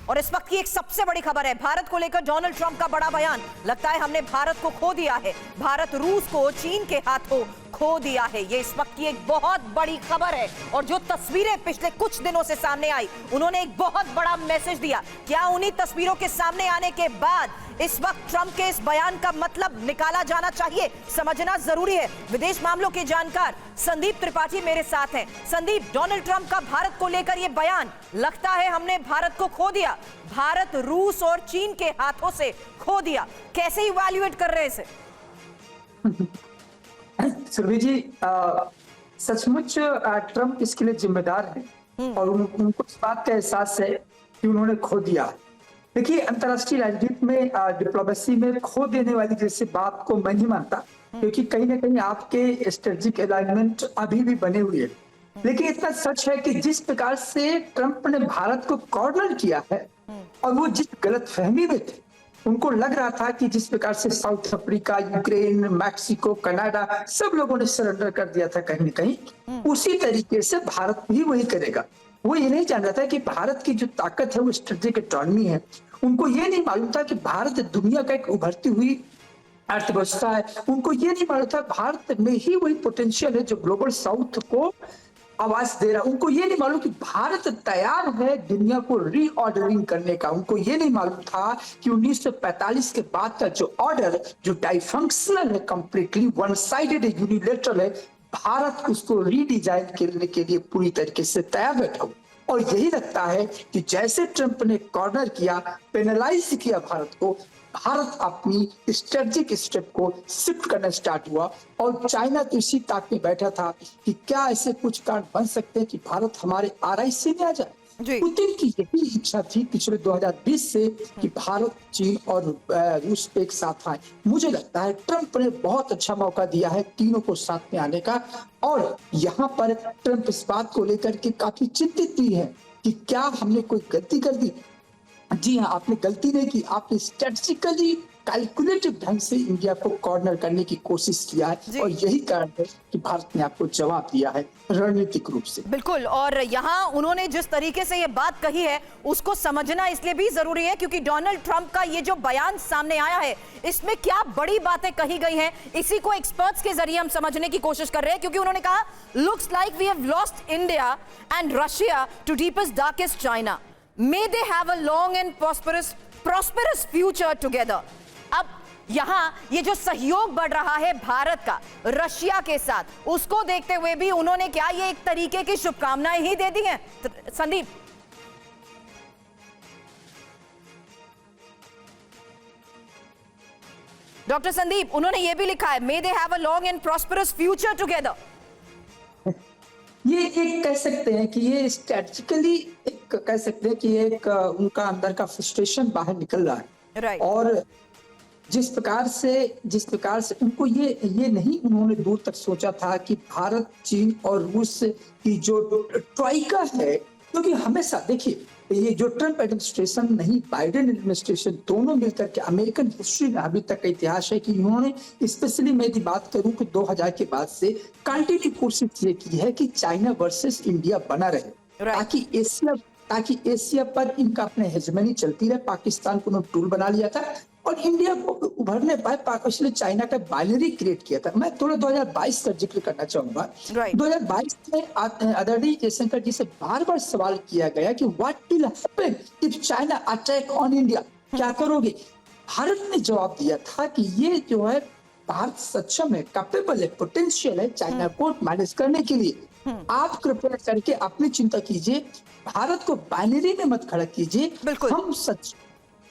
और इस वक्त की एक सबसे बड़ी खबर है, भारत को लेकर डोनाल्ड ट्रंप का बड़ा बयान। लगता है हमने भारत को खो दिया है, भारत रूस को चीन के हाथों खो दिया है। ये इस वक्त की एक बहुत बड़ी खबर है। और जो तस्वीरें पिछले कुछ दिनों से सामने आई, उन्होंने एक बहुत बड़ा मैसेज दिया। क्या उन्हीं तस्वीरों के सामने आने के बाद इस वक्त ट्रंप के इस बयान का मतलब निकाला जाना चाहिए, समझना जरूरी है। विदेश मामलों के जानकार संदीप त्रिपाठी मेरे साथ हैं। संदीप, डोनाल्ड ट्रंप का भारत को लेकर यह बयान, लगता है हमने भारत को खो दिया, भारत रूस और चीन के हाथों से खो दिया, कैसे इवैल्यूएट कर रहे हैं इसे? सुरभि जी, सचमुच ट्रंप इसके लिए जिम्मेदार है और उनको इस बात का एहसास है कि उन्होंने खो दिया। देखिए, अंतर्राष्ट्रीय राजनीति में, डिप्लोमेसी में खो देने वाली जैसे बात को मैं नहीं मानता, क्योंकि कहीं ना कहीं आपके स्ट्रेटेजिक अलाइनमेंट अभी भी बने हुए हैं। लेकिन इतना सच है कि जिस प्रकार से ट्रंप ने भारत को कॉर्नर किया है और वो जिस गलतफहमी में थे, उनको लग रहा था कि जिस प्रकार से south Africa, Ukraine, Mexico, Canada सब लोगों ने सरेंडर कर दिया था कहीं न कहीं, उसी तरीके से भारत भी वही करेगा। वो ये नहीं जान रहा था कि भारत की जो ताकत है वो स्ट्रेटेजिक ऑटोनॉमी है। उनको ये नहीं मालूम था कि भारत दुनिया का एक उभरती हुई अर्थव्यवस्था है। उनको ये नहीं मालूम था भारत में ही वही पोटेंशियल है जो ग्लोबल साउथ को आवाज दे रहा। उनको ये नहीं मालूम कि भारत तैयार है दुनिया को रीऑर्डरिंग करने का। उनको ये नहीं मालूम था कि 1945 के बाद का जो ऑर्डर, जो डाइफंक्शनल है, कंप्लीटली वन साइडेड है, यूनिलेटरल है, भारत उसको रीडिजाइन करने के लिए पूरी तरीके से तैयार बैठा हो। और यही लगता है कि जैसे ट्रंप ने कॉर्नर किया, पेनलाइज किया भारत को, भारत अपनी स्ट्रेटेजिक स्टेप को शिफ्ट करना स्टार्ट हुआ। और चाइना तो इसी ताक में बैठा था कि क्या ऐसे कुछ कारण बन सकते हैं कि भारत हमारे RIC में आ जाए। पुतिन की यही इच्छा थी पिछले 2020 से कि भारत, चीन और रूस एक साथ आए। मुझे लगता है ट्रंप ने बहुत अच्छा मौका दिया है तीनों को साथ में आने का। और यहाँ पर ट्रंप इस बात को लेकर के काफी चिंतित भी है कि क्या हमने कोई गलती कर दी। जी हाँ, आपने गलती नहीं की, आपने स्ट्रेटेजिकली कैलकुलेटिव ढंग से इंडिया को कॉर्नर करने की कोशिश किया है और यही कारण है कि भारत ने आपको जवाब दिया है रणनीतिक रूप से। बिल्कुल, और यहाँ उन्होंने जिस तरीके से ये बात कही है उसको समझना इसलिए भी जरूरी है क्योंकि डोनाल्ड ट्रंप का ये जो बयान सामने आया है, इसमें क्या बड़ी बातें कही गई हैं, इसी को एक्सपर्ट्स के जरिए हम समझने की कोशिश कर रहे हैं। क्योंकि उन्होंने कहा, looks like we have lost India and Russia to deepest darkest China, may they have a long and prosperous future together. अब यहां ये जो सहयोग बढ़ रहा है भारत का रशिया के साथ, उसको देखते हुए भी उन्होंने क्या ये एक तरीके की शुभकामनाएं ही दे दी हैं? संदीप, डॉक्टर संदीप, उन्होंने ये भी लिखा है, may they have a long and prosperous future together. ये एक कह सकते हैं कि ये स्ट्रेटेजिकली एक कह सकते हैं कि एक उनका अंदर का फ्रस्ट्रेशन बाहर निकल रहा है। राइट। और जिस प्रकार से उनको ये नहीं उन्होंने दूर तक सोचा था कि भारत, चीन और रूस की जो ट्राइका है, क्योंकि हमेशा देखिए ये जो ट्रंप एडमिनिस्ट्रेशन नहीं, बाइडेन एडमिनिस्ट्रेशन, दोनों मिलकर के अमेरिकन हिस्ट्री में अभी तक का इतिहास है कि उन्होंने, स्पेशली मैं यदि बात करूं कि 2000 के बाद से कंटिन्यू कोशिश ये की है कि चाइना वर्सेस इंडिया बना रहे, ताकि एशिया पर इनका अपने हेजमनी चलती रहे। पाकिस्तान को उन्होंने टूल बना लिया था और इंडिया को उभरने पाए, इसलिए चाइना का बाइनरी क्रिएट किया था। मैं थोड़ा 2022 का जिक्र करना चाहूंगा। 2022 में आदरणीय जयशंकर जी से बार बार सवाल किया गया कि what will happen if China attack on India, क्या करोगे? भारत ने जवाब दिया था कि ये जो है भारत सक्षम है, कैपेबल है, पोटेंशियल है चाइना को मैनेज करने के लिए। आप कृपया करके अपनी चिंता कीजिए, भारत को बाइनरी में मत खड़ा कीजिए, हम सच।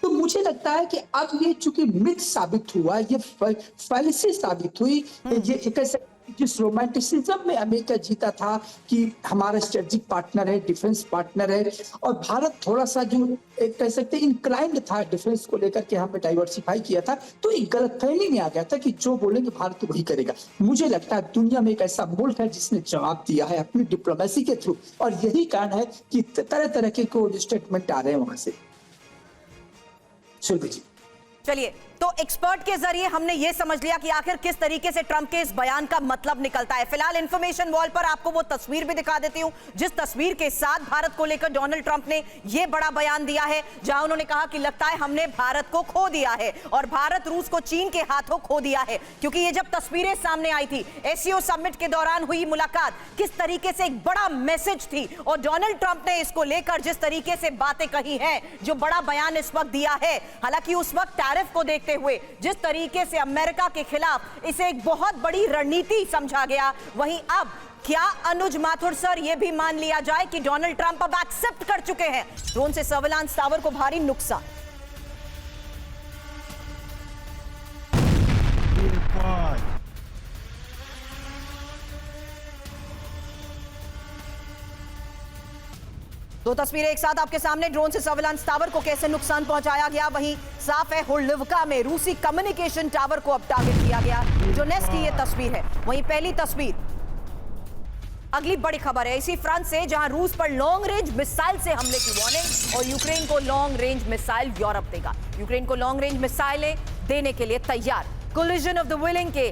तो मुझे लगता है कि अब ये चूंकि मिथ साबित हुआ, ये फैलेसी साबित हुई, ये कैसे जिस रोमांटिसिज्म में अमेरिका जीता था कि हमारा स्ट्रेटेजिक पार्टनर है, डिफेंस पार्टनर है, और भारत थोड़ा सा जो कह सकते हैं इंक्लाइंड था डिफेंस को लेकर के, हमें डाइवर्सिफाई किया था, तो एक गलतफहमी में आ गया था कि जो बोलेंगे भारत तो वही करेगा। मुझे लगता है दुनिया में एक ऐसा मुल्क है जिसने जवाब दिया है अपनी डिप्लोमेसी के थ्रू, और यही कारण है कि तरह तरह के स्टेटमेंट आ रहे हैं वहां से। चलिए। तो एक्सपर्ट के जरिए हमने यह समझ लिया कि आखिर किस तरीके से ट्रंप के इस बयान का मतलब निकलता है। फिलहाल इंफॉर्मेशन वॉल पर आपको वो तस्वीर भी दिखा देती हूं जिस तस्वीर के साथ भारत को लेकर डोनाल्ड ट्रंप ने यह बड़ा बयान दिया है, जहां उन्होंने कहा कि लगता है हमने भारत को खो दिया है और भारत रूस को चीन के हाथों खो दिया है। क्योंकि ये जब तस्वीरें सामने आई थी, एससीओ समिट के दौरान हुई मुलाकात किस तरीके से एक बड़ा मैसेज थी और डोनाल्ड ट्रंप ने इसको लेकर जिस तरीके से बातें कही हैं, जो बड़ा बयान इस वक्त दिया है। हालांकि उस वक्त टैरिफ को देखते हुए जिस तरीके से अमेरिका के खिलाफ इसे एक बहुत बड़ी रणनीति समझा गया, वहीं अब क्या अनुज माथुर सर यह भी मान लिया जाए कि डोनाल्ड ट्रंप अब एक्सेप्ट कर चुके हैं ड्रोन से सर्विलांस टावर को भारी नुकसान। दो तस्वीरें एक साथ आपके सामने, ड्रोन से सर्विलांस टावर को कैसे नुकसान पहुंचाया गया। वहीं साफ है होर्लिवका में रूसी कम्युनिकेशन टावर को अब टारगेट किया गया, जो नेस्ट की यह तस्वीर है। वहीं पहली तस्वीर, अगली बड़ी खबर है इसी फ्रंट से, जहां रूस पर लॉन्ग रेंज मिसाइल से हमले की वार्निंग और यूक्रेन को लॉन्ग रेंज मिसाइल यूरोप देगा। यूक्रेन को लॉन्ग रेंज मिसाइलें देने के लिए तैयार, कोलिजन ऑफ द विलिंग के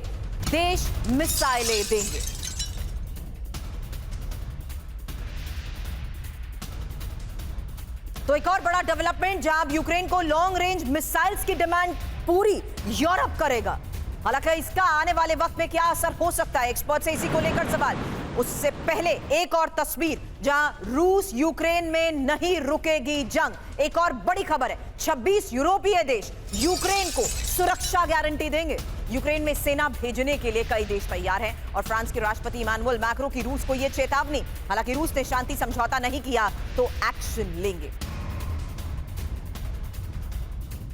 देश मिसाइलें देंगे। तो एक और बड़ा डेवलपमेंट, जहां अब यूक्रेन को लॉन्ग रेंज मिसाइल्स की डिमांड पूरी यूरोप करेगा। हालांकि इसका आने वाले वक्त में क्या असर हो सकता है, एक्सपर्ट से इसी को लेकर सवाल। उससे पहले एक और तस्वीर, जहां रूस यूक्रेन में नहीं रुकेगी जंग। एक और बड़ी खबर है, 26 यूरोपीय देश यूक्रेन को सुरक्षा गारंटी देंगे। यूक्रेन में सेना भेजने के लिए कई देश तैयार हैं और फ्रांस के राष्ट्रपति इमानुएल मैक्रों की रूस को यह चेतावनी। हालांकि रूस ने शांति समझौता नहीं किया तो एक्शन लेंगे।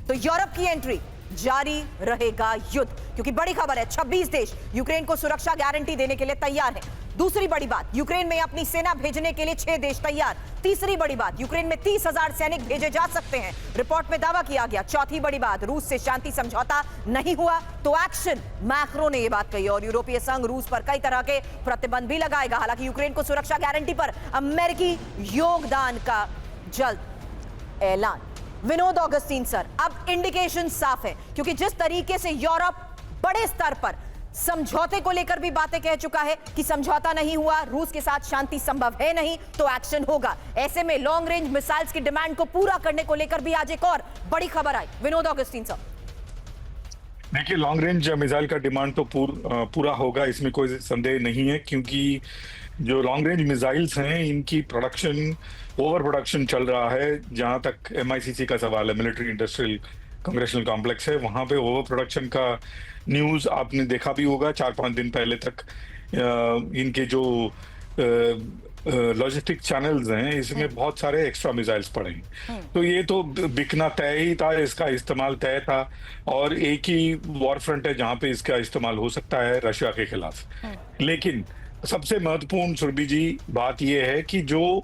तो यूरोप की एंट्री जारी रहेगा युद्ध, क्योंकि बड़ी खबर है 26 देश यूक्रेन को सुरक्षा गारंटी देने के लिए तैयार हैं। दूसरी बड़ी बात, यूक्रेन में अपनी सेना भेजने के लिए 6 देश तैयार। तीसरी बड़ी बात, यूक्रेन में 30,000 सैनिक भेजे जा सकते हैं, रिपोर्ट में दावा किया गया। चौथी बड़ी बात, रूस से शांति समझौता नहीं हुआ तो एक्शन, मैक्रो ने यह बात कही और यूरोपीय संघ रूस पर कई तरह के प्रतिबंध भी लगाएगा। हालांकि यूक्रेन को सुरक्षा गारंटी पर अमेरिकी योगदान का जल्द ऐलान। विनोद ऑगस्टीन सर, अब इंडिकेशन साफ है, क्योंकि जिस तरीके से यूरोप बड़े स्तर पर समझौते को लेकर भी बातें कह चुका है कि समझौता नहीं हुआ, रूस के साथ शांति संभव है नहीं तो एक्शन होगा। ऐसे में लॉन्ग रेंज मिसाइल्स की डिमांड को पूरा करने को लेकर भी आज एक और बड़ी खबर आई। विनोद ऑगस्टीन सर, देखिए, लॉन्ग रेंज मिसाइल का डिमांड तो पूरा होगा, इसमें कोई संदेह नहीं है, क्योंकि जो लॉन्ग रेंज मिसाइल्स हैं इनकी प्रोडक्शन, ओवर प्रोडक्शन चल रहा है। जहां तक MICC का सवाल है, मिलिट्री इंडस्ट्रियल कांग्रेशनल कॉम्प्लेक्स है, वहां पे ओवर प्रोडक्शन का न्यूज़ आपने देखा भी होगा। 4-5 दिन पहले तक इनके जो लॉजिस्टिक चैनल्स हैं इसमें बहुत सारे एक्स्ट्रा मिसाइल्स पड़े हैं। तो ये तो बिकना तय ही था, इसका इस्तेमाल तय था और एक ही वॉर फ्रंट है जहां पे इसका इस्तेमाल हो सकता है, रशिया के खिलाफ। लेकिन सबसे महत्वपूर्ण सुरभि जी बात यह है कि जो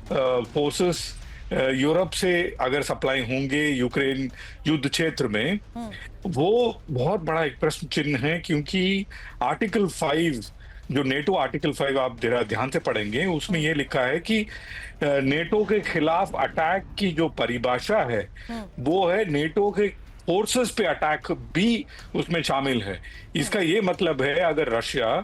फोर्सेस यूरोप से अगर सप्लाई होंगे यूक्रेन युद्ध क्षेत्र में, वो बहुत बड़ा एक प्रश्न चिन्ह है, क्योंकि आर्टिकल 5, जो नेटो आर्टिकल 5 आप ध्यान से पढ़ेंगे, उसमें ये लिखा है कि नेटो के खिलाफ अटैक की जो परिभाषा है वो है नेटो के फोर्सेस पे अटैक भी उसमें शामिल है। इसका ये मतलब है अगर रशिया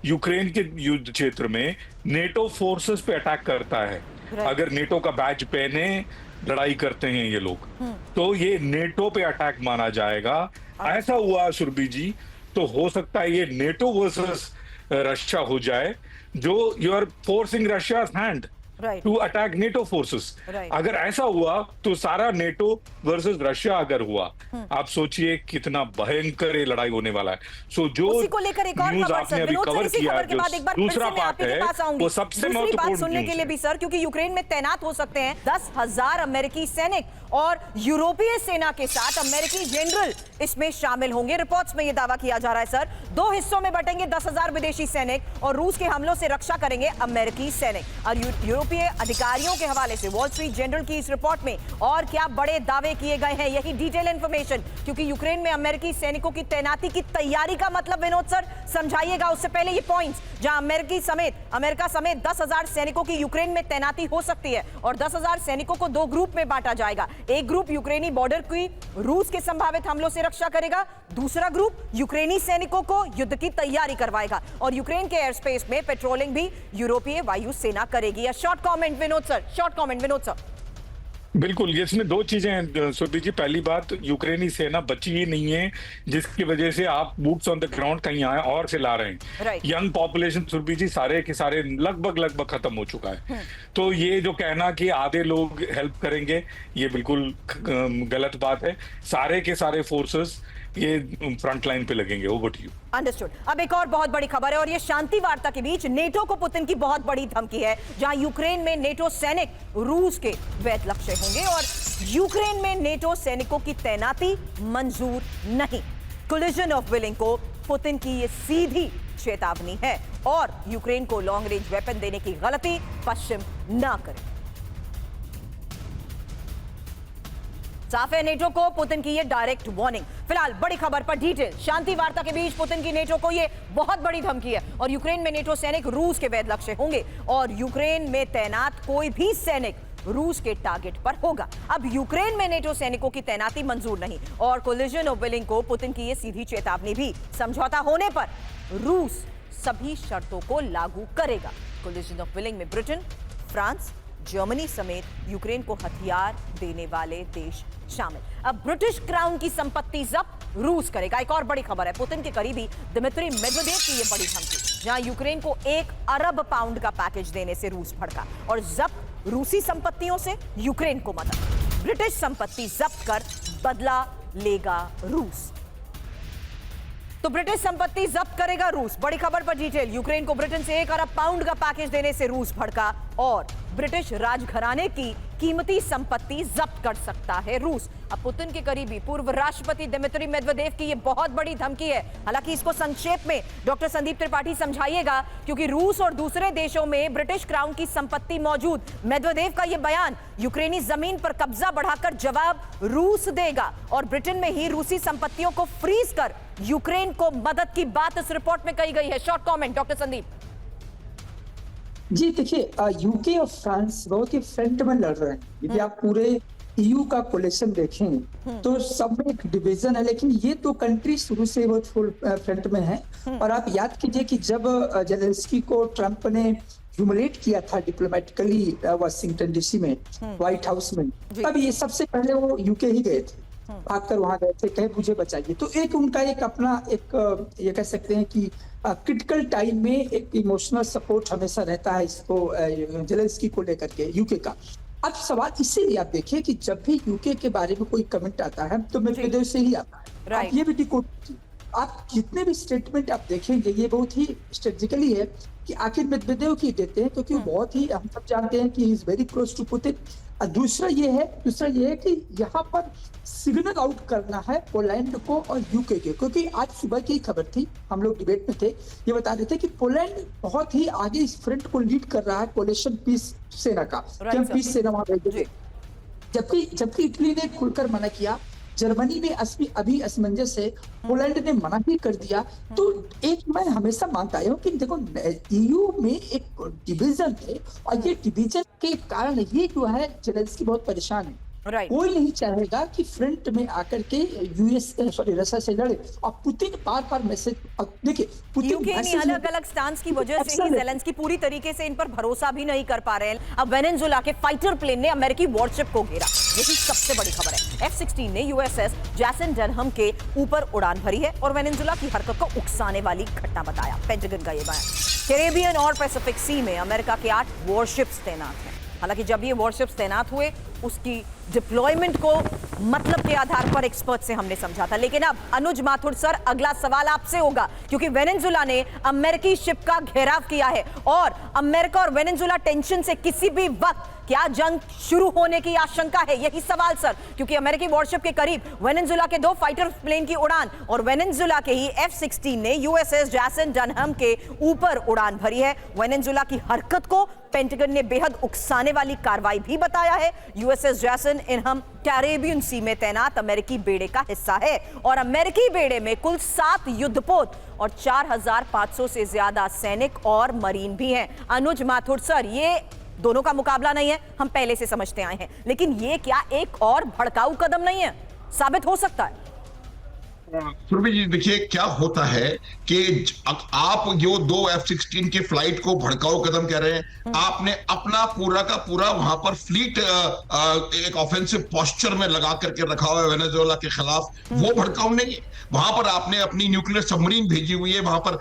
यूक्रेन के युद्ध क्षेत्र में नेटो फोर्सेस पे अटैक करता है, अगर नेटो का बैज पहने लड़ाई करते हैं ये लोग, तो ये नेटो पे अटैक माना जाएगा। ऐसा हुआ सुरभि जी तो हो सकता है ये नेटो वर्सेस रशिया हो जाए, जो you are forcing Russia hand to attack NATO forces. अगर ऐसा हुआ तो सारा नेटो वर्सेस रशिया अगर हुआ, आप सोचिए कितना भयंकर ये लड़ाई होने वाला है। सो जो उसी को लेकर एक और न्यूज़ खबर आपने सर, अभी विनोद सर, कवर इसी किया, खबर के बाद एक बार फिर से दूसरा मैं पार्ट आपके है पास आऊंगी। वो सबसे दूसरी बात सुनने महत्वपूर्ण के लिए न्यूज़ भी सर, क्योंकि यूक्रेन में तैनात हो सकते हैं 10,000 अमेरिकी सैनिक और यूरोपीय सेना के साथ अमेरिकी जनरल इसमें शामिल होंगे। रिपोर्ट्स में यह दावा किया जा रहा है सर, 2 हिस्सों में बटेंगे 10,000 विदेशी सैनिक और रूस के हमलों से रक्षा करेंगे अमेरिकी सैनिक। और यूरोपीय अधिकारियों के हवाले से वॉल स्ट्रीट जर्नल की इस रिपोर्ट में और क्या बड़े दावे किए गए हैं, यही डिटेल इंफॉर्मेशन। क्योंकि यूक्रेन में अमेरिकी सैनिकों की तैनाती की तैयारी का मतलब विनोद सर समझाइएगा। उससे पहले ये पॉइंट्स, जहां अमेरिका समेत 10,000 सैनिकों की यूक्रेन में तैनाती हो सकती है और 10,000 सैनिकों को 2 ग्रुप में बांटा जाएगा। एक ग्रुप यूक्रेनी बॉर्डर की रूस के संभावित हमलों से रक्षा करेगा, दूसरा ग्रुप यूक्रेनी सैनिकों को युद्ध की तैयारी करवाएगा और यूक्रेन के एयर स्पेस में पेट्रोलिंग भी यूरोपीय वायु सेना करेगी। Short comment Vinod sir. बिल्कुल, इसमें 2 चीजें हैं सुरभि जी। पहली बात, यूक्रेनी सेना बची ही नहीं है, जिसकी वजह से आप बूट्स ऑन द ग्राउंड कहीं और से ला रहे हैं। यंग पॉपुलेशन सुरभि जी सारे के सारे लगभग खत्म हो चुका है। तो ये जो कहना कि आधे लोग हेल्प करेंगे, ये बिल्कुल गलत बात है। सारे के सारे फोर्सेस ये फ्रंट लाइन पे लगेंगे। Over to you. अंडरस्टूड। अब एक और बहुत बड़ी खबर है और ये शांति वार्ता के बीच नेटो को पुतिन की बहुत बड़ी धमकी है, जहां यूक्रेन में नेटो सैनिक रूस के वैध लक्ष्य होंगे और यूक्रेन में नेटो सैनिकों की तैनाती मंजूर नहीं। कोलिजन ऑफ विलिंग को पुतिन की ये सीधी चेतावनी है और यूक्रेन को लॉन्ग रेंज वेपन देने की गलती पश्चिम ना करे। साफ है नेटो को पुतिन की ये डायरेक्ट वार्निंग। फिलहाल बड़ी खबर पर डिटेल। शांति वार्ता के बीच पुतिन की नेटो को ये बहुत बड़ी धमकी है और यूक्रेन में नेटो सैनिक रूस के वैध लक्ष्य होंगे और यूक्रेन में तैनात कोई भी सैनिक रूस के टारगेट पर होगा। अब यूक्रेन में नेटो सैनिकों की तैनाती मंजूर नहीं और कोलिजन ऑफ विलिंग को पुतिन की ये सीधी चेतावनी भी। समझौता होने पर रूस सभी शर्तों को लागू करेगा। कोलिजन ऑफ विलिंग में ब्रिटेन, फ्रांस, जर्मनी समेत यूक्रेन को हथियार देने वाले देश शामिल। अब ब्रिटिश क्राउन की संपत्ति जब्त रूस करेगा। एक और बड़ी खबर है, पुतिन के करीबी दिमित्री मेदवेदेव की ये बड़ी धमकी, जहां यूक्रेन को 1 अरब पाउंड का पैकेज देने से रूस भड़का और जब्त रूसी संपत्तियों से यूक्रेन को मदद। ब्रिटिश संपत्ति जब्त कर बदला लेगा रूस। तो ब्रिटिश संपत्ति जब्त करेगा रूस। बड़ी खबर पर डिटेल। यूक्रेन को ब्रिटेन से 1 अरब पाउंड का पैकेज देने से रूस भड़का और ब्रिटिश राजघराने की कीमती संपत्ति जब्त कर सकता है रूस। अब पुतिन के करीबी पूर्व राष्ट्रपति दिमित्री मेदवेदेव की ये बहुत बड़ी धमकी है। हालांकि इसको संक्षेप में डॉक्टर संदीप त्रिपाठी समझाइएगा, क्योंकि रूस और दूसरे देशों में ब्रिटिश क्राउन की संपत्ति मौजूद। मेदवेदेव का ये बयान यूक्रेनी जमीन पर कब्जा बढ़ाकर जवाब रूस देगा और ब्रिटेन में ही रूसी संपत्तियों को फ्रीज कर यूक्रेन को मदद की बात इस रिपोर्ट में कही गई है। Short comment doctor Sandeep ji. देखिए, यूके और फ्रांस बहुत ही फ्रंट में लड़ रहे हैं। यदि आप पूरे ईयू का कोलेशन देखें तो सब में एक डिवीजन है, लेकिन ये 2 कंट्री शुरू से बहुत फुल फ्रंट में है। और आप याद कीजिए कि जब जेलेंस्की को ट्रंप ने ह्यूमिलेट किया था डिप्लोमेटिकली वाशिंगटन डीसी में, व्हाइट हाउस में, तब ये सबसे पहले वो यूके ही गए थे, भागकर वहां गए थे, कहे मुझे बचाइए। तो एक उनका एक अपना एक ये कह सकते हैं कि क्रिटिकल टाइम में एक इमोशनल सपोर्ट हमेशा रहता है इसको जेलेंस्की को लेकर के यूके का। अब सवाल इसीलिए आप देखिए कि जब भी यूके के बारे में कोई कमेंट आता है तो मेदवेदेव से ही आता है। आप ये भी डिकोड, आप जितने भी स्टेटमेंट आप देखेंगे ये बहुत ही स्ट्रेटेजिकली है कि आखिर मेदवेदेव की देते हैं, क्योंकि वो बहुत ही, हम सब जानते हैं कि he is very close to Putin. दूसरा ये है कि यहाँ पर सिग्नल आउट करना है पोलैंड को और यूके के, क्योंकि आज सुबह की खबर थी, हम लोग डिबेट में थे, ये बता रहे थे कि पोलैंड बहुत ही आगे इस फ्रंट को लीड कर रहा है कोलिशन पीस सेना का, कि हम पीस सेना वहां भेजेंगे। जबकि इटली ने खुलकर मना किया, जर्मनी में अभी असमंजस है, पोलैंड ने मना भी कर दिया। तो एक मैं हमेशा मानता हूँ कि देखो ईयू में एक डिवीजन है और ये डिवीजन के कारण ये जो है जेलेंस्की बहुत परेशान है। कोई नहीं चाहेगा कि फ्रंट में आकर के रशिया से लड़े। और पुतिन बार मैसेज, देखिए पुतिन अलग-अलग स्टांस की वजह से ही जेलेंस्की पूरी तरीके से इन पर भरोसा भी नहीं कर पा रहे हैं। अब वेनेजुएला के फाइटर प्लेन ने अमेरिकी वॉरशिप को घेरा, यही सबसे बड़ी खबर है। F-16 ने यूएसएस जैसन डनहम के ऊपर उड़ान भरी है और वेनेजुएला की हरकत को उकसाने वाली घटना बताया पेंटागन का ये बयान। कैरेबियन और पैसिफिक सी में अमेरिका के 8 वॉरशिप्स तैनात हैं। हालांकि जब ये वॉरशिप्स तैनात हुए उसकी डिप्लॉयमेंट को मतलब के आधार पर एक्सपर्ट से हमने समझा था, लेकिन अब अनुज माथुर सर, अगला सवाल आपसे होगा, क्योंकि वेनेजुला ने अमेरिकी शिप का घेराव किया है और अमेरिका और वेनेजुला टेंशन से किसी भी वक्त क्या जंग शुरू होने की आशंका है? यही सवाल सर, क्योंकि अमेरिकी वॉरशिप के करीब वेनेजुला के 2 फाइटर प्लेन की उड़ान और वेनेजुला के ही F-16 ने यूएसएस जैसन डनहम के ऊपर उड़ान भरी है। वेनेजुला की हरकत को पेंटागन ने बेहद उकसाने वाली कार्रवाई भी बताया है। यूएसएस जैसन डनहम कैरेबियन सी में तैनात अमेरिकी बेड़े का हिस्सा है और अमेरिकी बेड़े में कुल 7 युद्धपोत और 4500 से ज्यादा सैनिक और मरीन भी हैं। अनुज माथुर सर, ये दोनों का मुकाबला नहीं है, हम पहले से समझते आए हैं, लेकिन ये क्या एक और भड़काऊ कदम नहीं है? साबित हो सकता है। सुरभि जी, देखिए क्या होता है कि आप जो 2 F-16 की फ्लाइट को भड़काऊ कदम कह रहे हैं, आपने अपना पूरा का पूरा वहां पर फ्लीट एक ऑफेंसिव पोस्चर में लगा करके रखा हुआ है वेनेजुएला के खिलाफ, वो भड़काऊ नहीं है। वहां पर आपने अपनी न्यूक्लियर सबमरीन भेजी हुई है, वहां पर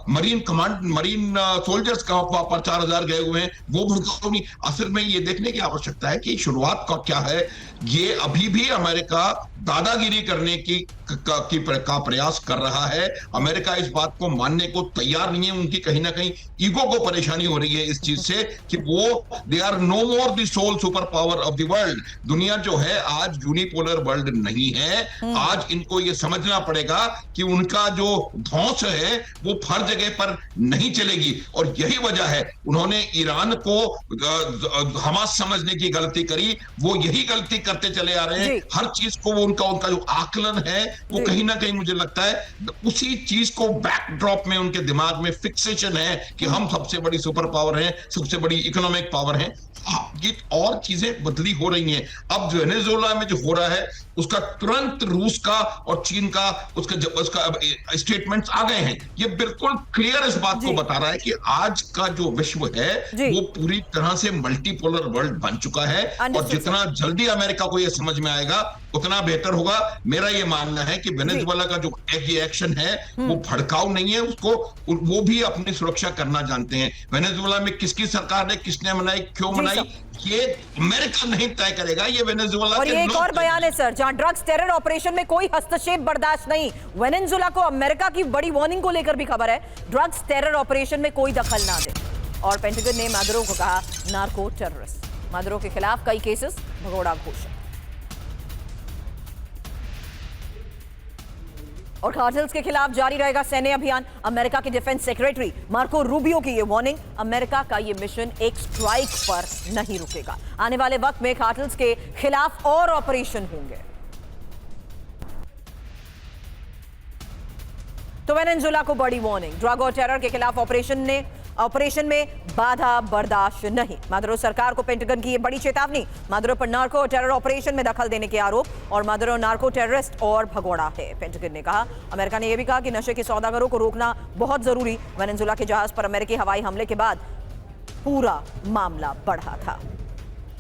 मरीन सोल्जर्स का वहां पर 4000 गए हुए हैं, वो भड़काऊ नहीं। असल में ये देखने की आवश्यकता है कि शुरुआत का क्या है। ये अभी भी अमेरिका दादागिरी करने का प्रयास कर रहा है। अमेरिका इस बात को मानने को तैयार नहीं है। उनकी कहीं ना कहीं ईगो को परेशानी हो रही है इस चीज से कि वो they are no more the sole super power of the world. दुनिया जो है आज यूनिपोलर वर्ल्ड नहीं है। आज इनको ये समझना पड़ेगा कि उनका जो धौंस है वो हर जगह पर नहीं चलेगी और यही वजह है उन्होंने ईरान को हमास समझने की गलती करी। वो यही गलती करते चले आ रहे हैं। हर चीज को वो उनका जो आकलन है वो कहीं ना कहीं मुझे लगता है उसी चीज को बैकड्रॉप में उनके दिमाग में फिक्सेशन है कि हम सबसे बड़ी सुपर पावर हैं, सबसे बड़ी इकोनॉमिक पावर हैं। ये और चीजें बदली हो रही हैं। अब जो वेनेजुएला में जो हो रहा है उसका तुरंत रूस का और चीन का उसका स्टेटमेंट्स आ गए हैं। ये बिल्कुल क्लियर इस बात को बता रहा है कि आज का जो विश्व है वो पूरी तरह से मल्टीपोलर वर्ल्ड बन चुका है और जितना जल्दी अमेरिका को ये समझ में आएगा उतना बेहतर होगा। मेरा ये मानना है कि वेनेजुएला का जो एक्शन है वो भड़काऊ नहीं है, उसको वो भी अपनी सुरक्षा करना जानते हैं। वेनेजुएला में किसकी सरकार ने किसने मनाई, क्यों मनाई, ये अमेरिका नहीं तय करेगा, ये वेनेजुएला और ये एक और बयान है सर, जहां ड्रग्स टेरर ऑपरेशन में कोई हस्तक्षेप बर्दाश्त नहीं। वेनेजुएला को अमेरिका की बड़ी वार्निंग को लेकर भी खबर है, ड्रग्स टेरर ऑपरेशन में कोई दखल ना दे। और पेंटागन ने मादुरो को कहा नार्को टेररिस्ट। मादुरो के खिलाफ कई केसेस, भगोड़ा घोषणा। और कार्टेल्स के खिलाफ जारी रहेगा सैन्य अभियान। अमेरिका के डिफेंस सेक्रेटरी मार्को रूबियो की ये वार्निंग, अमेरिका का ये मिशन एक स्ट्राइक पर नहीं रुकेगा। आने वाले वक्त में कार्टेल्स के खिलाफ और ऑपरेशन होंगे। तो वेनेजुएला को बड़ी वार्निंग, ड्रग और टेरर के खिलाफ ऑपरेशन में बाधा बर्दाश्त नहीं। मादुरो सरकार को पेंटागन की ये बड़ी चेतावनी। मादुरो पर नार्को और टेरर ऑपरेशन में दखल देने के आरोप और मादुरो नार्को टेररिस्ट और भगोड़ा है। पेंटागन ने कहा, अमेरिका ने यह भी कहा कि नशे के सौदागरों को रोकना बहुत जरूरी। वेनेजुएला के जहाज पर अमेरिकी हवाई हमले के बाद पूरा मामला बढ़ा था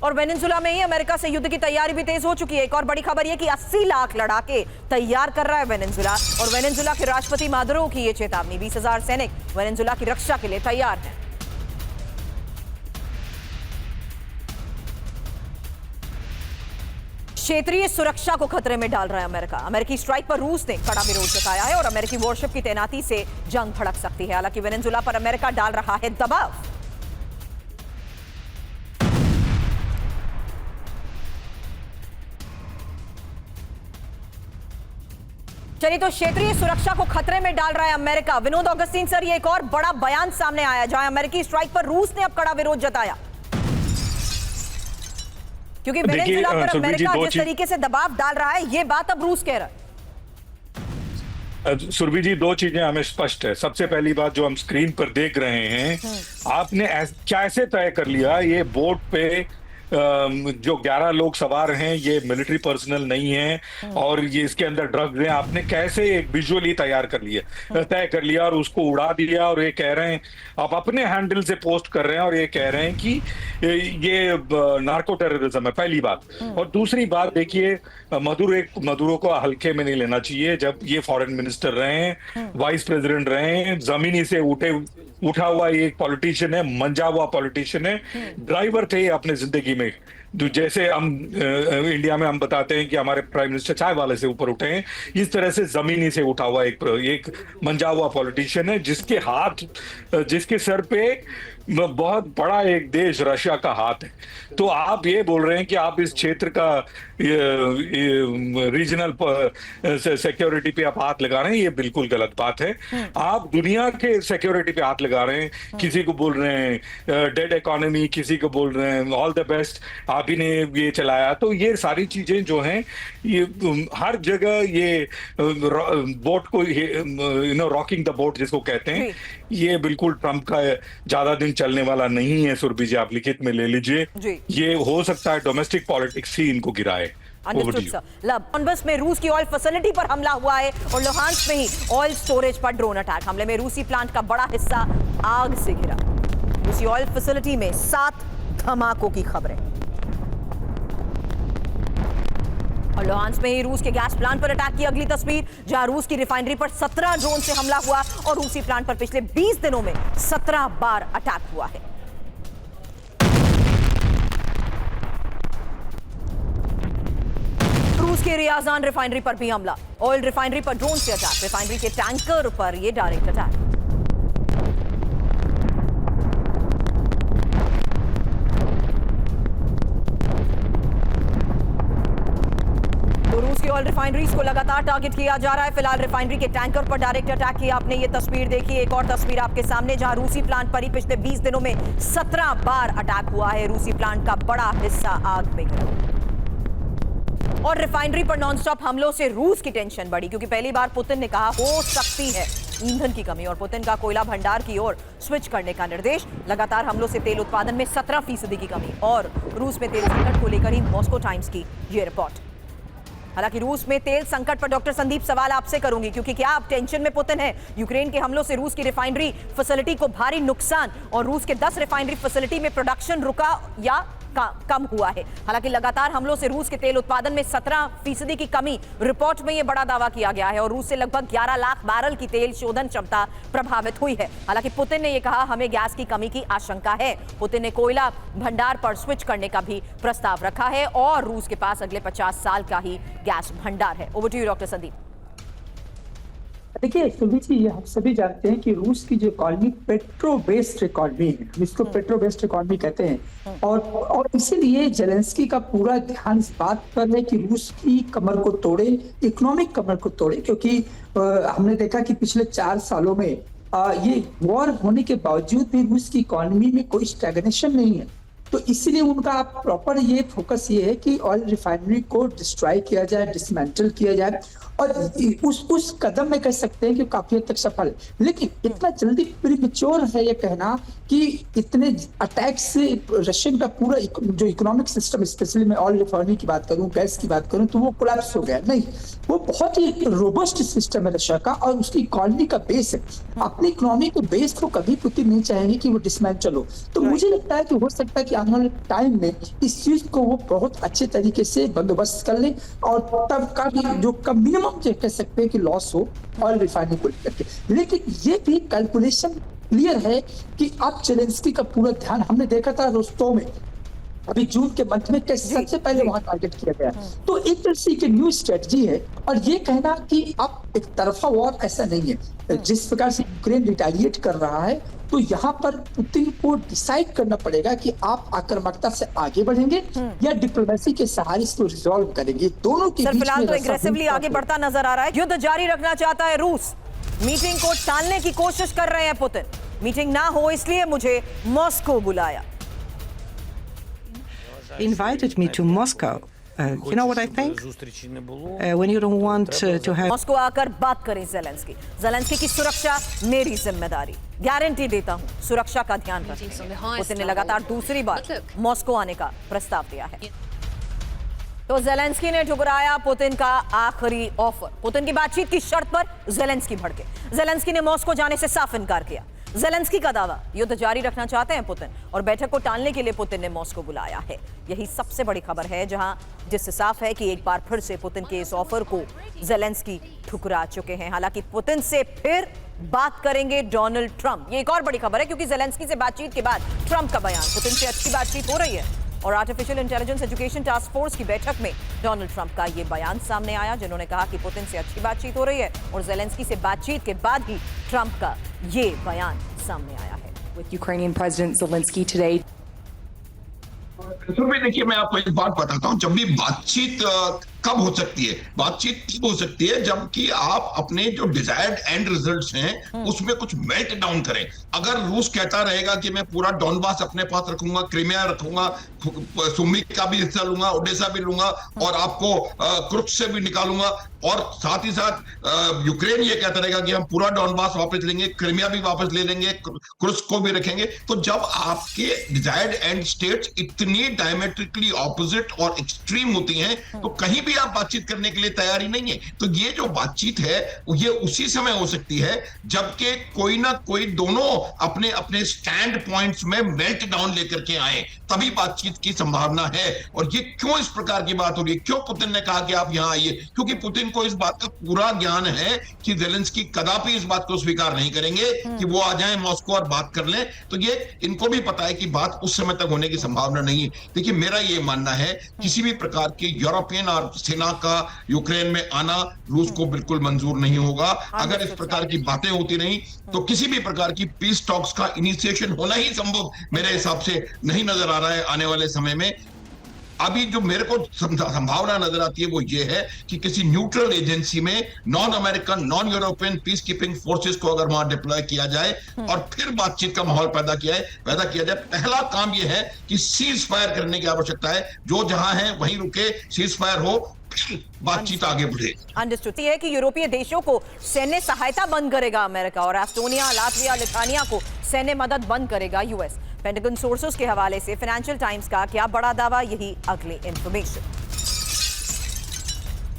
और वेनेजुएला में ही अमेरिका से युद्ध की तैयारी भी तेज हो चुकी है। एक और बड़ी खबर यह कि 80 लाख लड़ाके तैयार कर रहा है वेनेजुएला और वेनेजुएला के राष्ट्रपति मादुरो की यह चेतावनी, 20,000 सैनिक वेनेजुएला की रक्षा के लिए तैयार हैं। क्षेत्रीय सुरक्षा को खतरे में डाल रहा है अमेरिका। अमेरिकी स्ट्राइक पर रूस ने कड़ा विरोध जताया है और अमेरिकी वॉरशिप की तैनाती से जंग भड़क सकती है। हालांकि वेनेजुएला पर अमेरिका डाल रहा है दबाव। चलिए, तो क्षेत्रीय सुरक्षा को खतरे में डाल रहा है अमेरिका। विनोद ऑगस्टीन सर, ये एक और बड़ा बयान सामने आया जहां अमेरिकी स्ट्राइक पर रूस ने अब कड़ा विरोध जताया, क्योंकि वेनेजुएला पर अमेरिका जिस तरीके से दबाव डाल रहा है, ये बात अब रूस कह रहा है। सुरभि जी, 2 चीजें हमें स्पष्ट है। सबसे पहली बात जो हम स्क्रीन पर देख रहे हैं, आपने कैसे तय कर लिया ये बोट पे जो 11 लोग सवार हैं ये मिलिट्री पर्सनल नहीं है और ये इसके अंदर ड्रग्स हैं, आपने कैसे एक विजुअली तय कर लिया और उसको उड़ा दिया और ये कह रहे हैं, आप अपने हैंडल से पोस्ट कर रहे हैं और ये कह रहे हैं कि ये नार्को टेररिज्म है, पहली बात। और दूसरी बात देखिए, मदुरो को हल्के में नहीं लेना चाहिए। जब ये फॉरेन मिनिस्टर रहे हैं, वाइस प्रेसिडेंट रहे हैं, जमीनी से उठा हुआ एक पॉलिटिशियन है, मंजा हुआ पॉलिटिशियन है, ड्राइवर थे अपने जिंदगी में जैसे हम इंडिया में हम बताते हैं कि हमारे प्राइम मिनिस्टर चाय वाले से ऊपर उठे हैं, इस तरह से जमीनी से उठा हुआ एक मंजा हुआ पॉलिटिशियन है, जिसके सर पे बहुत बड़ा एक देश रशिया का हाथ है। तो आप ये बोल रहे हैं कि आप इस क्षेत्र का रीजनल सिक्योरिटी पे आप हाथ लगा रहे हैं, ये बिल्कुल गलत बात है। आप दुनिया के सिक्योरिटी पे हाथ लगा रहे हैं। किसी को बोल रहे हैं डेड इकोनॉमी, किसी को बोल रहे हैं ऑल द बेस्ट, आप ही ने ये चलाया। तो ये सारी चीजें जो हैं, ये हर जगह ये बोट को रॉकिंग द बोट जिसको कहते हैं, ये बिल्कुल ट्रंप का ज्यादा दिन चलने वाला नहीं है। सुरभि जी, आप लिखित में ले लीजिए, ये हो सकता है डोमेस्टिक पॉलिटिक्स ही इनको गिराए। डॉनबस में रूस की ऑयल फैसिलिटी पर हमला हुआ है और लुहांस्क में ही ऑयल स्टोरेज पर ड्रोन अटैक। हमले में रूसी प्लांट का बड़ा हिस्सा आग से घिरा। रूसी ऑयल फैसिलिटी में 7 धमाकों की खबरें। और लुहांस्क में ही रूस के गैस प्लांट पर अटैक की अगली तस्वीर, जहां रूस की रिफाइनरी पर 17 ड्रोन से हमला हुआ और रूसी प्लांट पर पिछले 20 दिनों में 17 बार अटैक हुआ है। रूस के रियाजान रिफाइनरी पर भी हमला, ऑयल रिफाइनरी पर ड्रोन से अटैक, रिफाइनरी के टैंकर पर यह डायरेक्ट अटैक। तो रूस की ऑयल रिफाइनरीज को लगातार टारगेट किया जा रहा है। फिलहाल रिफाइनरी के टैंकर पर डायरेक्ट अटैक किया। आपने ये तस्वीर देखी, एक और तस्वीर आपके सामने, जहां रूसी प्लांट पर ही पिछले 20 दिनों में 17 बार अटैक हुआ है। रूसी प्लांट का बड़ा हिस्सा आग में घिरा। और रिफाइनरी पर नॉनस्टॉप हमलों से रूस की टेंशन बढ़ी, क्योंकि पहली बार पुतिन ने कहा हो सकती है ईंधन की कमी और पुतिन का कोयला भंडार की ओर स्विच करने का निर्देश। लगातार हमलों से तेल उत्पादन में 17% की कमी और रूस में तेल संकट को लेकर ही मॉस्को टाइम्स की ये रिपोर्ट। हालांकि रूस में तेल संकट पर डॉक्टर संदीप सवाल आपसे करूंगी, क्योंकि क्या आप टेंशन में पुतिन है? यूक्रेन के हमलों से रूस की रिफाइनरी फैसिलिटी को भारी नुकसान और रूस के 10 रिफाइनरी फैसिलिटी में प्रोडक्शन रुका या कम हुआ है। हालांकि लगातार हमलों से रूस के तेल उत्पादन में 17% की कमी, रिपोर्ट में यह बड़ा दावा किया गया है और रूस से लगभग 11 लाख बैरल की तेल शोधन क्षमता प्रभावित हुई है। हालांकि पुतिन ने यह कहा हमें गैस की कमी की आशंका है। पुतिन ने कोयला भंडार पर स्विच करने का भी प्रस्ताव रखा है और रूस के पास अगले 50 साल का ही गैस भंडार है। Over to you doctor Sandeep. देखिए सुरभि जी, ये हम सभी जानते हैं कि रूस की जो इकॉनमी पेट्रो बेस्ड इकॉनमी है, हम इसको पेट्रो बेस्ड इकॉनमी कहते हैं। और इसीलिए जेलेंस्की का पूरा ध्यान इस बात पर है कि रूस की कमर को तोड़े, इकोनॉमिक कमर को तोड़े, क्योंकि हमने देखा कि पिछले 4 सालों में ये वॉर होने के बावजूद भी रूस की इकोनॉमी में कोई स्टैग्नेशन नहीं है। तो इसीलिए उनका प्रॉपर ये फोकस ये है कि ऑयल रिफाइनरी को डिस्ट्रॉय किया जाए, डिसमेंटल किया जाए और उस कदम में कह सकते हैं कि काफी हद तक सफल है। लेकिन इतना जल्दी प्रीमेच्योर है ये कहना कि इतने अटैक से रशियन का पूरा जो इकोनॉमिक सिस्टम, स्पेशली मैं ऑयल रिफाइनरी की बात करूं, गैस की बात करूं, तो वो कोलैप्स हो गया। नहीं, वो बहुत ही रोबस्ट सिस्टम है रशिया का और उसकी इकोनॉमी का बेस है। अपनी इकोनॉमी के बेस को कभी पुतिन नहीं चाहेंगे कि वो डिसमेंटल हो। तो मुझे लगता है कि हो सकता है कि आने वाले टाइम में इस चीज को वो बहुत अच्छे तरीके से बंदोबस्त कर ले और तब का जो मिनिमम कह सकते हैं कि लॉस हो ऑयल रिफाइनरी को लेकर। लेकिन ये भी कैलकुलेशन क्लियर है कि अब जेलेंस्की का पूरा ध्यान, हमने देखा था रोस्तोव में अभी जून के मंथ में कैसे सबसे पहले वहां टारगेट किया गया। तो एक तरह से न्यू स्ट्रेटजी है और ये कहना कि अब एक तरफा वॉर ऐसा नहीं है। जिस प्रकार से यूक्रेन रिटेलिएट कर रहा है, तो यहाँ पर पुतिन को डिसाइड करना पड़ेगा कि आप आक्रामकता से आगे बढ़ेंगे या डिप्लोमेसी के सहारे इसको रिजॉल्व करेंगे। दोनों के बीच फिलहाल तो एग्रेसिवली आगे बढ़ता नजर आ रहा है। युद्ध जारी रखना चाहता है रूस। मीटिंग को टालने की कोशिश कर रहे हैं पुतिन। मीटिंग ना हो इसलिए मुझे मॉस्को बुलाया। Invited me to Moscow. You know what I think? When you don't want to have... Moscow आकर बात करें जेलेंस्की। जेलेंस्की की सुरक्षा मेरी जिम्मेदारी, गारंटी देता हूं सुरक्षा का ध्यान रखेंगे। पुतिन ने लगातार दूसरी बार मॉस्को आने का प्रस्ताव दिया है। तो जेलेंस्की ने ठुकराया पुतिन का आखिरी ऑफर। पुतिन की बातचीत की शर्त पर जेलेंस्की भड़के। जेलेंस्की ने मॉस्को जाने से साफ इनकार किया। जेलेंस्की का दावा, युद्ध जारी रखना चाहते हैं पुतिन और बैठक को टालने के लिए पुतिन ने मॉस्को बुलाया है। यही सबसे बड़ी खबर है, जिससे साफ है कि एक बार फिर से पुतिन के इस ऑफर को जेलेंस्की ठुकरा चुके हैं। हालांकि पुतिन से फिर बात करेंगे डोनाल्ड ट्रंप। ये एक और बड़ी खबर है, क्योंकि जेलेंस्की से बातचीत के बाद ट्रंप का बयान, पुतिन से अच्छी बातचीत हो रही है। और artificial intelligence education task force की बैठक में डोनाल्ड ट्रंप का ये बयान सामने आया, जिन्होंने कहा कि पुतिन से अच्छी बातचीत हो रही है और ज़ेलेंस्की से बातचीत के बाद ही ट्रंप का ये बयान सामने आया है। With Ukrainian President Zelensky today. तो भी देखिए, मैं आपको एक बात बताता हूं, जब भी बातचीत कब हो सकती है, बातचीत तब हो सकती है जबकि आप अपने जो डिजायर्ड एंड रिजल्ट्स हैं उसमें कुछ मेल्ट डाउन करें। अगर रूस कहता रहेगा कि मैं पूरा डॉनबास अपने पास रखूंगा, क्रीमिया रखूंगा, सुमी का भी हिस्सा लूंगा, ओडेसा भी लूंगा और आपको क्रुक्स से भी निकालूंगा, और साथ ही साथ यूक्रेन ये कहता रहेगा कि हम पूरा डॉनबास वापस लेंगे, क्रीमिया भी वापस ले लेंगे, क्रुक्स को भी रखेंगे, तो जब आपके डिजायर्ड एंड स्टेट्स इतनी डायमेट्रिकली ऑपोजिट और एक्सट्रीम होती हैं तो कहीं भी आप बातचीत करने के लिए तैयार ही नहीं है। तो ये जो बातचीत है ये उसी समय हो सकती है जबकि कोई ना कोई दोनों अपने अपने स्टैंड पॉइंट्स में मेल्ट डाउन लेकर के आए, तभी बातचीत की संभावना है। और ये क्यों इस प्रकार की बात हो रही है, क्यों पुतिन ने कहा कि आप यहां आइए, क्योंकि पुतिन को इस बात का पूरा ज्ञान है कि ज़ेलेंस्की कदापि इस बात को स्वीकार नहीं करेंगे कि वो आ जाएं मॉस्को और बात कर लें। तो ये इनको भी पता है कि बात उस समय तक होने की संभावना नहीं है। देखिए, मेरा ये मानना है किसी भी प्रकार की यूरोपियन और सेना का यूक्रेन में आना रूस को बिल्कुल मंजूर नहीं होगा। अगर इस प्रकार की बातें होती नहीं तो किसी भी प्रकार की पीस टॉक्स का इनिशिएशन होना ही संभव मेरे हिसाब से नहीं नजर आ रहा है आने वाले समय में। अभी जो मेरे को संभावना नजर आती है वो ये है कि किसी न्यूट्रल एजेंसी में non American, non European peace keeping forces को अगर वहां डिप्लॉय किया जाए और फिर बातचीत का माहौल पैदा किया जाए। पहला काम ये है कि सीज फायर करने की आवश्यकता है, जो जहां है वहीं रुके, सीज फायर हो, बातचीत आगे बढ़े। अंडरस्टूड है कि यूरोपीय देशों को सैन्य सहायता बंद करेगा अमेरिका और एस्टोनिया, लातविया, लिथुआनिया को सैन्य मदद बंद करेगा यूएस। पेंटागन सोर्सेस के हवाले से फाइनेंशियल टाइम्स का क्या बड़ा दावा, यही अगली इंफॉर्मेशन।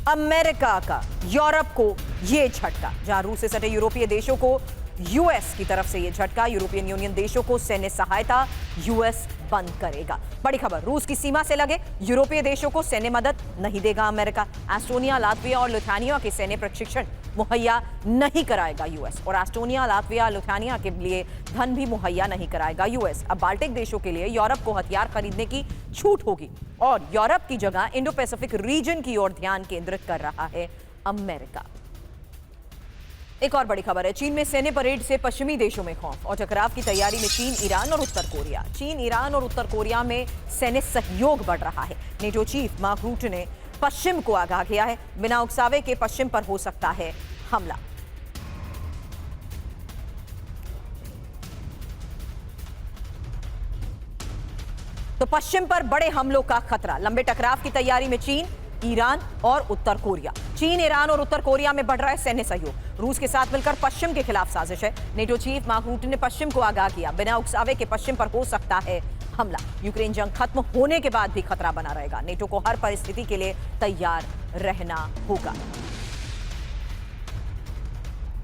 अमेरिका का यूरोप को ये झटका, जहां रूस से सटे यूरोपीय देशों को यूएस की तरफ से यह झटका, यूरोपियन यूनियन देशों को सैन्य सहायता यूएस बंद करेगा। बड़ी खबर, रूस की सीमा से लगे यूरोपीय देशों को सैन्य मदद नहीं देगा अमेरिका। एस्टोनिया, लातविया और लिथुआनिया के सैन्य प्रशिक्षण मुहैया नहीं कराएगा यूएस और एस्टोनिया, लातविया, लिथुआनिया के लिए धन भी मुहैया नहीं कराएगा यूएस। अब बाल्टिक देशों के लिए यूरोप को हथियार खरीदने की छूट होगी और यूरोप की जगह इंडो पैसिफिक रीजन की ओर ध्यान केंद्रित कर रहा है अमेरिका। एक और बड़ी खबर है, चीन में सैन्य परेड से पश्चिमी देशों में खौफ और टकराव की तैयारी में चीन, ईरान और उत्तर कोरिया। चीन, ईरान और उत्तर कोरिया में सैन्य सहयोग बढ़ रहा है। नेटो चीफ मार्क रूट ने पश्चिम को आगाह किया है, बिना उकसावे के पश्चिम पर हो सकता है हमला। तो पश्चिम पर बड़े हमलों का खतरा, लंबे टकराव की तैयारी में चीन, ईरान और उत्तर कोरिया। चीन, ईरान और उत्तर कोरिया में बढ़ रहा है सैन्य सहयोग। रूस के साथ मिलकर पश्चिम के खिलाफ साजिश है। नेटो चीफ मार्क रूट ने पश्चिम को आगाह किया, बिना उकसावे के पश्चिम पर हो सकता है हमला। यूक्रेन जंग खत्म होने के बाद भी खतरा बना रहेगा। नेटो को हर परिस्थिति के लिए तैयार रहना होगा।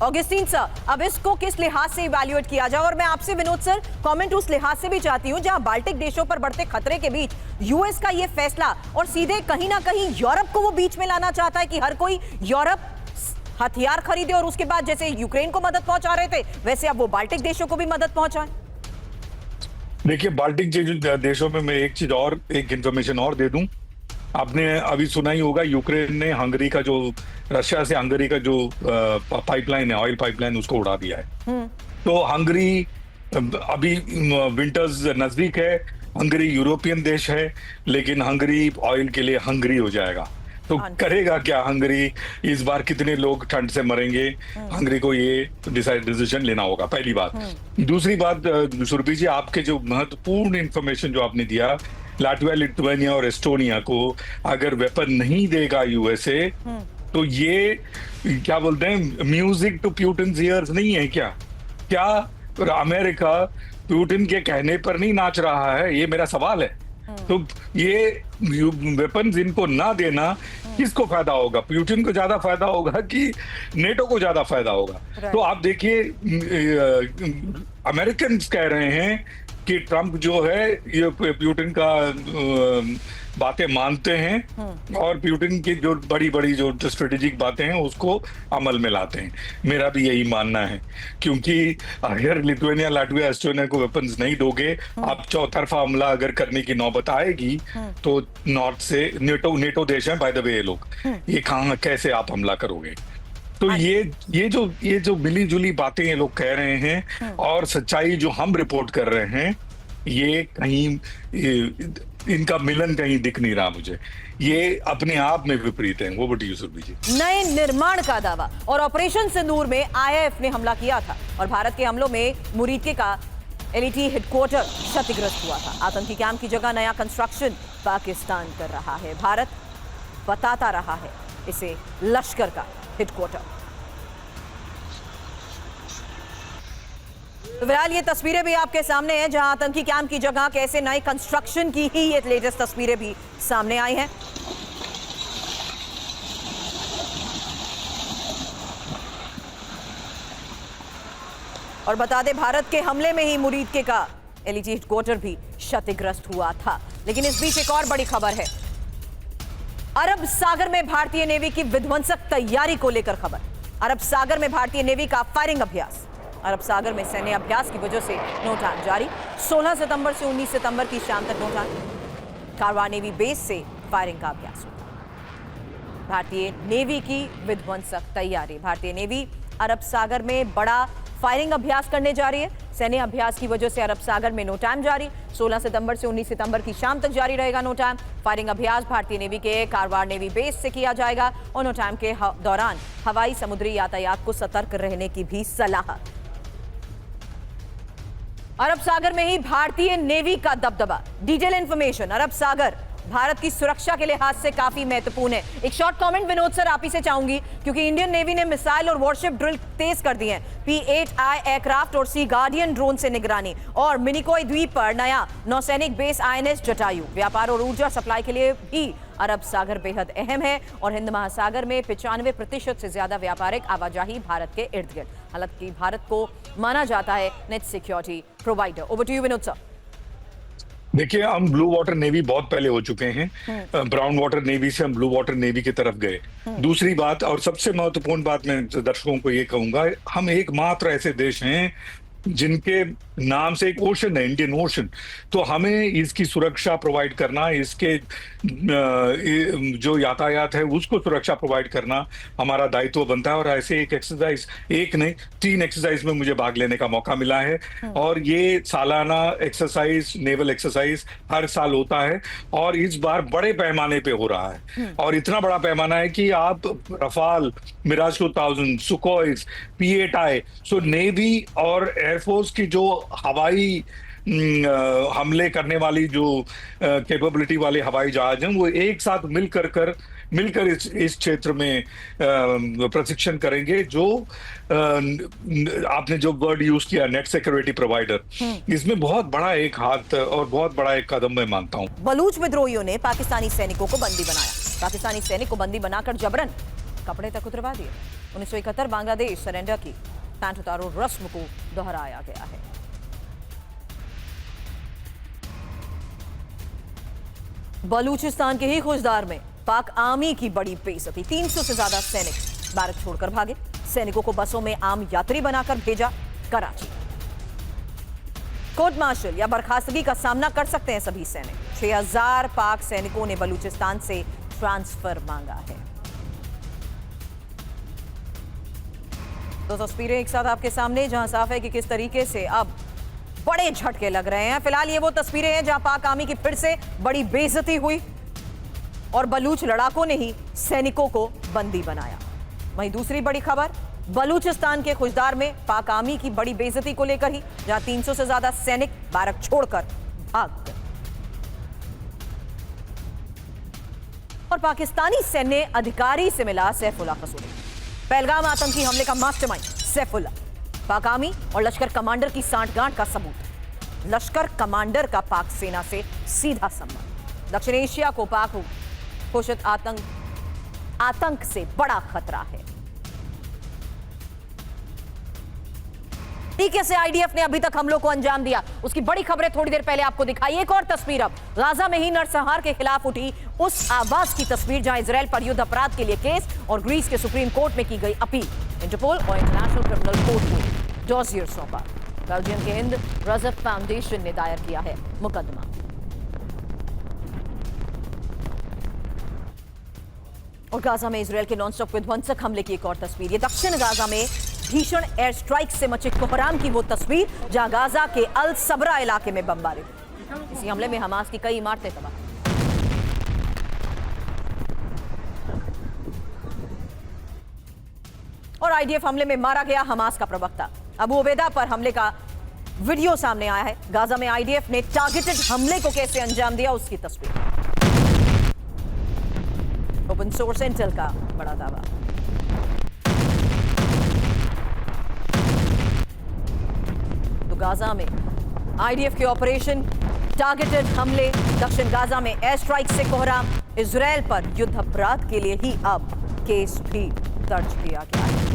ऑगस्टीन सर, अब इसको किस लिहाज से इवैल्यूएट किया जाए? और मैं आपसे विनोद सर कमेंट उस लिहाज से भी चाहती हूं जहां बाल्टिक देशों पर बढ़ते खतरे के बीच यूएस का यह फैसला और सीधे कहीं ना कहीं यूरोप को वो बीच में लाना चाहता है कि हर कोई यूरोप हथियार खरीदे और उसके बाद जैसे यूक्रेन को मदद पहुंचा रहे थे वैसे अब वो बाल्टिक देशों को भी मदद पहुंचाए। देखिए, बाल्टिक देशों में मैं एक इंफॉर्मेशन और दे दूं। आपने अभी सुना ही होगा, यूक्रेन ने हंगरी का जो रशिया से हंगरी का जो पाइपलाइन है, ऑयल पाइपलाइन, उसको उड़ा दिया है। तो हंगरी, अभी विंटर्स नजदीक है, हंगरी यूरोपियन देश है लेकिन हंगरी ऑयल के लिए हंगरी हो जाएगा। तो करेगा क्या हंगरी? इस बार कितने लोग ठंड से मरेंगे? हंगरी को ये डिसीजन लेना होगा, पहली बात। दूसरी बात, सुरभि जी, आपके जो महत्वपूर्ण इंफॉर्मेशन जो आपने दिया, लातविया, लिथुआनिया और एस्टोनिया को अगर वेपन नहीं देगा यूएसए तो ये क्या बोलते हैं, म्यूजिक टू पुतिन्स ईयर्स नहीं है क्या? क्या अमेरिका पुतिन के कहने पर नहीं नाच रहा है? ये मेरा सवाल है। तो ये वेपन्स इनको ना देना किसको फायदा होगा? पुतिन को ज्यादा फायदा होगा कि नेटो को ज्यादा फायदा होगा? तो आप देखिए, अमेरिकन कह रहे हैं कि ट्रम्प जो है ये पुतिन का बातें मानते हैं और पुतिन की जो बड़ी बड़ी जो स्ट्रेटेजिक बातें हैं उसको अमल में लाते हैं। मेरा भी यही मानना है, क्योंकि अगर लिथुआनिया, लाटविया, एस्टोनिया को वेपन्स नहीं दोगे, आप चौतरफा हमला अगर करने की नौबत आएगी तो नॉर्थ से नेटो देश है बाय द वे ये लोग, ये कहाँ कैसे आप हमला करोगे? तो ये जो मिली जुली बातें ये लोग कह रहे हैं और सच्चाई जो हम रिपोर्ट कर रहे हैं, ये कहीं इनका मिलन कहीं दिख नहीं रहा मुझे। ये अपने आप में विपरीत है। वो बटी सुरभि जी। नए निर्माण का दावा और ऑपरेशन सिंदूर में आईएएफ ने हमला किया था और भारत के हमलों में मुरीदके का एलईटी हेडक्वार्टर क्षतिग्रस्त हुआ था। आतंकी कैंप की जगह नया कंस्ट्रक्शन पाकिस्तान कर रहा है। भारत बताता रहा है इसे लश्कर का हेडक्वार्टर। तो फिलहाल ये तस्वीरें भी आपके सामने हैं, जहां आतंकी कैंप की जगह कैसे नए कंस्ट्रक्शन की ही ये लेटेस्ट तस्वीरें भी सामने आई हैं। और बता दें, भारत के हमले में ही मुरीदके का एलईटी हेडक्वार्टर भी क्षतिग्रस्त हुआ था। लेकिन इस बीच एक और बड़ी खबर है। अरब सागर में भारतीय नेवी की विध्वंसक तैयारी को लेकर खबर। अरब सागर में भारतीय नेवी का फायरिंग अभ्यास। अरब सागर में सैन्य अभ्यास की वजह से नो टाइम जारी। 16 सितंबर से 19 सितंबर की शाम तक नो टाइम। कारवां नेवी बेस से फायरिंग का अभ्यास हुआ। भारतीय नेवी की विध्वंसक तैयारी। भारतीय नेवी अरब सागर में बड़ा फायरिंग अभ्यास करने जा रही है। सैन्य अभ्यास की वजह से अरब सागर में नो टाइम जारी। 16 सितंबर से 19 सितंबर की शाम तक जारी रहेगा नो टाइम। फायरिंग अभ्यास भारतीय नेवी के कारवां नेवी बेस से किया जाएगा और नो टाइम के दौरान हवाई समुद्री यातायात को सतर्क रहने की भी सलाह। अरब सागर में ही भारतीय नेवी का दबदबा। Detail information. अरब सागर भारत की सुरक्षा के लिहाज से काफी महत्वपूर्ण है। एक शॉर्ट कमेंट विनोद सर आप ही से चाहूंगी, क्योंकि इंडियन नेवी ने मिसाइल और वॉरशिप ड्रिल तेज कर दी है। P-8I एयरक्राफ्ट और सी गार्डियन ड्रोन से निगरानी और मिनिकॉय द्वीप पर नया नौसैनिक बेस INS जटायु। व्यापार और ऊर्जा सप्लाई के लिए भी अरब सागर बेहद अहम है और हिंद महासागर में 95% से ज्यादा व्यापारिक आवाजाही भारत के इर्द गिर्द। हालांकि भारत को माना जाता है net security provider. Over to you Vinod sir. देखिए, हम ब्लू वाटर नेवी बहुत पहले हो चुके हैं। ब्राउन वाटर नेवी से हम ब्लू वाटर नेवी की तरफ गए। दूसरी बात और सबसे महत्वपूर्ण बात मैं दर्शकों को ये कहूंगा, हम एकमात्र ऐसे देश हैं जिनके नाम से एक ओशन है, इंडियन ओशन। तो हमें इसकी सुरक्षा प्रोवाइड करना, इसके जो यातायात है उसको सुरक्षा प्रोवाइड करना हमारा दायित्व बनता है। और ऐसे एक एक्सरसाइज, एक नहीं 3 एक्सरसाइज में मुझे भाग लेने का मौका मिला है और ये सालाना एक्सरसाइज, नेवल एक्सरसाइज हर साल होता है और इस बार बड़े पैमाने पे हो रहा है। और इतना बड़ा पैमाना है कि आप रफाल, मिराज 2000, सुखोइस, P-8I, सो नेवी और एयरफोर्स की जो हवाई हमले करने वाली जो कैपेबिलिटी वाले हवाई जहाज हैं, वो एक साथ मिलकर इस क्षेत्र में प्रशिक्षण करेंगे। जो आपने जो वर्ड यूज किया, नेट सिक्योरिटी प्रोवाइडर, इसमें बहुत बड़ा एक हाथ और बहुत बड़ा एक कदम मैं मानता हूं। बलूच विद्रोहियों ने पाकिस्तानी सैनिकों को बंदी बनाया। पाकिस्तानी सैनिक को बंदी बनाकर जबरन कपड़े तक उतरवा दिए। 1971 बांग्लादेश सरेंडर की पैंट उतारो रस्म को दोहराया गया है। बलूचिस्तान के ही खुजदार में पाक आर्मी की बड़ी बेइज्जती। 300 से ज्यादा सैनिक भारत छोड़कर भागे। सैनिकों को बसों में आम यात्री बनाकर भेजा कराची। कोर्ट मार्शल या बर्खास्तगी का सामना कर सकते हैं सभी सैनिक। 6000 पाक सैनिकों ने बलूचिस्तान से ट्रांसफर मांगा है। दो तस्वीरें एक साथ आपके सामने, जहां साफ है कि किस तरीके से अब बड़े झटके लग रहे हैं। फिलहाल ये वो तस्वीरें हैं जहां पाक आर्मी की फिर से बड़ी बेइज्जती हुई और बलूच लड़ाकों ने ही सैनिकों को बंदी बनाया। वहीं दूसरी बड़ी खबर बलूचिस्तान के खुजदार में पाक आर्मी की बड़ी बेइज्जती को लेकर ही, जहां 300 से ज्यादा सैनिक बैरक छोड़कर भाग गए। और पाकिस्तानी सैन्य अधिकारी से मिला सैफुल्लाह कसूरी। पहलगाम आतंकी हमले का मास्टरमाइंड सैफुल्लाह। पाक आर्मी और लश्कर कमांडर की सांठगांठ का सबूत। लश्कर कमांडर का पाक सेना से सीधा संबंध। दक्षिण एशिया को पाक घोषित आतंक से बड़ा खतरा है। तरीके से आईडीएफ ने अभी तक हमलों को अंजाम दिया, उसकी बड़ी खबरें थोड़ी देर पहले आपको दिखाई। एक और तस्वीर अब गाजा में ही नरसंहार के खिलाफ उठी उस आवाज की तस्वीर जहां इजराइल पर युद्ध अपराध के लिए केस और ग्रीस के सुप्रीम कोर्ट में की गई अपील। इंटरपोल और इंटरनेशनल क्रिमिनल कोर्ट को डॉसियर सौंपा। बेल्जियम के हिंद रजब फाउंडेशन ने दायर किया है मुकदमा। और गाजा में इजराइल के नॉनस्टॉप विध्वंसक हमले की एक और तस्वीर। ये दक्षिण गाजा में भीषण एयर स्ट्राइक से मचे कोहराम की वो तस्वीर जहां गाजा के अल सबरा इलाके में बमबारी हुई। इसी हमले में हमास की कई इमारतें तबाह। और आईडीएफ हमले में मारा गया हमास का प्रवक्ता। अबू उबैदा पर हमले का वीडियो सामने आया है। गाजा में आईडीएफ ने टारगेटेड हमले को कैसे अंजाम दिया उसकी तस्वीर। ओपन सोर्स इंटेल का बड़ा दावा। तो गाजा में आईडीएफ के ऑपरेशन टारगेटेड हमले, दक्षिण गाजा में एयर स्ट्राइक से कोहराम, इजराइल पर युद्ध अपराध के लिए ही अब केस भी दर्ज किया गया है।